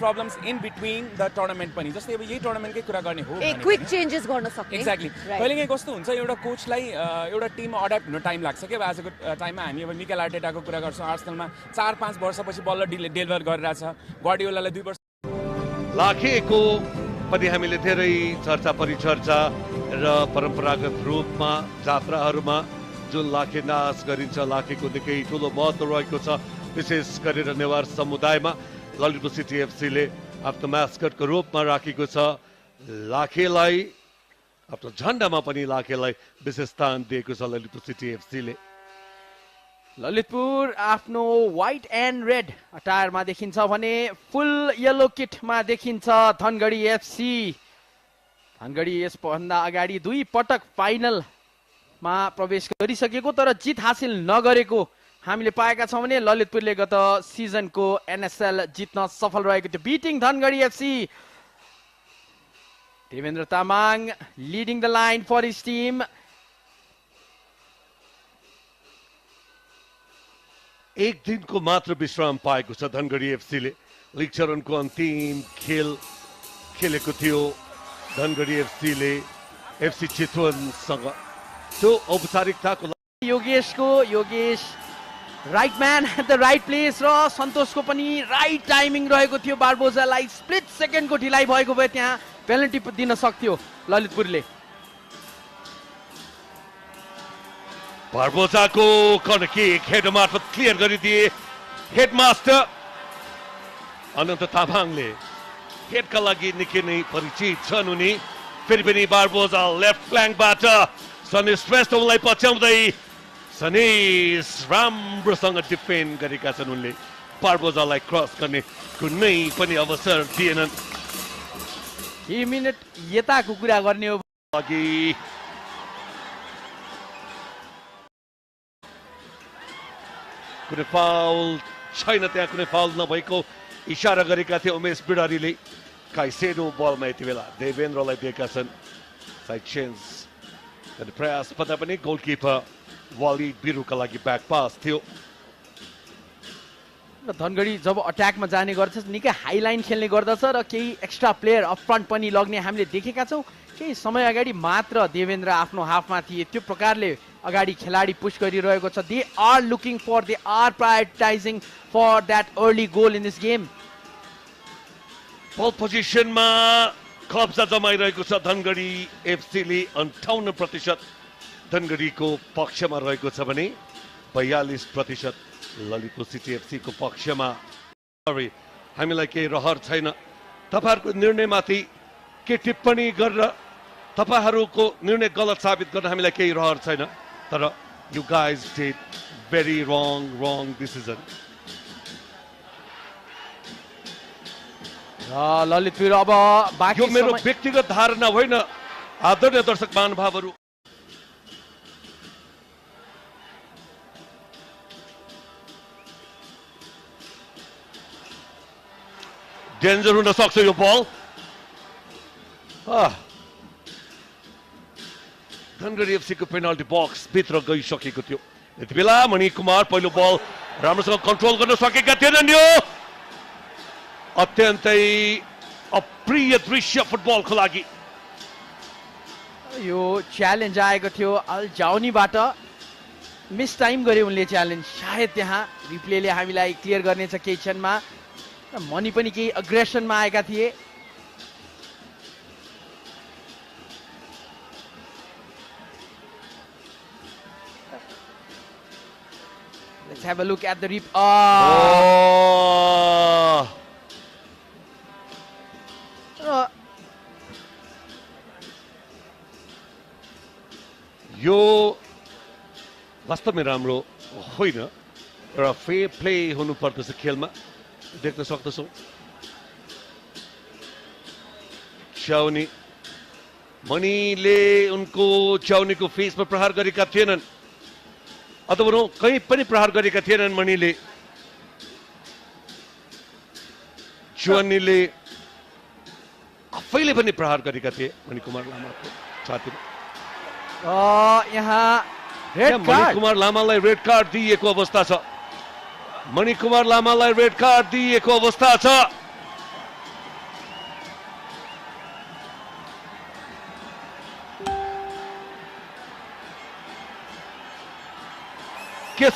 problems in between the tournament पनि जस्तै अब यही टुर्नामेन्टकै कुरा गर्ने हो ए क्विक चेन्जेस गर्न सक्ने एक्ज्याक्टली कहिलेकाहीँ कस्तो हुन्छ एउटा कोचलाई एउटा टिममा अड्याप्ट हुन टाइम लाग्छ क्या आजको टाइममा हामी अब मिकेल आर्टेटाको कुरा गर्छौँ आर्सेनलमा 4-5 वर्षपछि बल्ल डेलिभर गरिरहेछ गार्डियोलालाई 2 वर्ष लाखेको पनि हामीले धेरै चर्चा परिचर्चा र परम्परागत रूपमा जात्राहरूमा जुन लाखे नाच गरिन्छ लाखेको निकै ठुलो महत्त्व रहेको छ विशेष गरेर नेवार समुदायमा ललितपुर सिटी एफसीले आफ्नो म्यास्कटको रूपमा राखेको छ लाखेलाई आफ्नो झन्डामा पनि लाखेलाई विशेष स्थान दिएको छ ललितपुर सिटी एफसीले ललितपुर आफ्नो व्हाइट एन्ड रेड अटायरमा देखिन्छ भने फुल येलो किटमा देखिन्छ धनगढी एफसी धनगढी यसभन्दा अगाडि 2 पटक फाइनलमा प्रवेश गरिसकेको तर जित हासिल नगरेको हामीले पाएका छौँ भने ललितपुरले गत सिजनको एनएसएल जित्न सफल रहेको थियो beating Dhangadhi FC Devendra Tamang leading the line for his team एक दिनको मात्र विश्राम पाएको छ धनगढी एफसीले लिग चरणको अन्तिम खेल खेलेको थियो धनगढी एफसीले एफसी चितवनसँग त्यो औपचारिकताको Yogesh right man at the right place र सन्तोषको पनि राइट टाइमिङ रहेको थियो बारबोजालाई स्प्लिट सेकेन्डको ढिलाइ भएको भए त्यहाँ पेनल्टी दिन सक्थ्यो ललितपुरले बारबोजाको कर्नर किक हेड मार्फत क्लियर गरिदिए हेडमास्टर अनन्त तामाङले हेडका लागि निकै नै परिचित छन् उनी फेरि पनि बारबोजा लेफ्ट फ्ल्याङ्कबाट सनेश श्रेष्ठलाई पछ्याउँदै सनेश राम्रोसँग डिफेन्ड गरेका छन् उनले बारबोजालाई क्रस गर्ने कुनै पनि अवसर दिएनन् 2 मिनेट यताको कुरा गर्ने हो अघि कुनै फाउल छैन त्यहाँ कुनै फाउल नभएको इशारा गरेका थिए उमेश बिडारीले काइसेडो बलमा यति बेला देवेन्द्रलाई दिएका छन् साइड चेन्ज गर्ने प्रयास पता पनि गोलकिपर वालिद बिरुका लागि ब्याक पास थियो धनगढी जब अट्याकमा जाने गर्छ निकै हाई लाइन खेल्ने गर्दछ र केही एक्स्ट्रा प्लेयर अप फ्रन्ट पनि लग्ने हामीले देखेका छौँ केही समय अगाडि मात्र देवेन्द्र आफ्नो हाफमा थिए त्यो प्रकारले अगाडि खेलाडी पुश गरिरहेको छ they are looking for they are prioritizing for that early goal in this game ball पोजिसनमा कब्जा जमाइरहेको छ धनगढी एफसीले 58% धनगढीको पक्षमा रहेको छ भने 42% ललितपुर सिटी एफसीको पक्षमा हामीलाई केही रहर छैन तपाईहरुको निर्णयमाथि के टिप्पणी गरेर तपाईहरुको निर्णय गलत साबित गर्न हामीलाई केही रहर छैन तर you guys did very wrong decision Lalitpur अब बाँकी यो मेरो व्यक्तिगत धारणा होइन आदरणीय दर्शक महानुभावहरू डेन्जर हुन सक्छ यो बल धनगढी एफसीको पेनल्टी बक्स भित्र गइसकेको थियो यति बेला मणिकुमार पहिलो बल राम्रोसँग कन्ट्रोल गर्न सकेका थिएनन् यो अत्यन्तै अप्रिय दृश्य फुटबलको लागि यो च्यालेन्ज आएको थियो अल जाउनीबाट मिस टाइम गरे उनले च्यालेन्ज सायद त्यहाँ रिप्लेले हामीलाई क्लियर गर्नेछ केही क्षणमा मनी पनि केही अग्रेसनमा आएका थिए Let's have a look at the यो वास्तवमै राम्रो होइन एउटा फेयर प्ले हुनुपर्दछ खेलमा देख्न सक्दछौँ च्याउनी मणिले उनको च्याउनीको फेसमा प्रहार गरेका थिएनन् अथवा कहीँ पनि प्रहार गरेका थिएनन् मणिले च्याउनीले आफैले पनि प्रहार गरेका थिए मणिकुमार लामाको छातीमा यहाँ रेड कार्ड मणिकुमार लामालाई रेड कार्ड दिएको अवस्था छ मणिकुमार लामालाई रेड कार्ड दिएको अवस्था छ के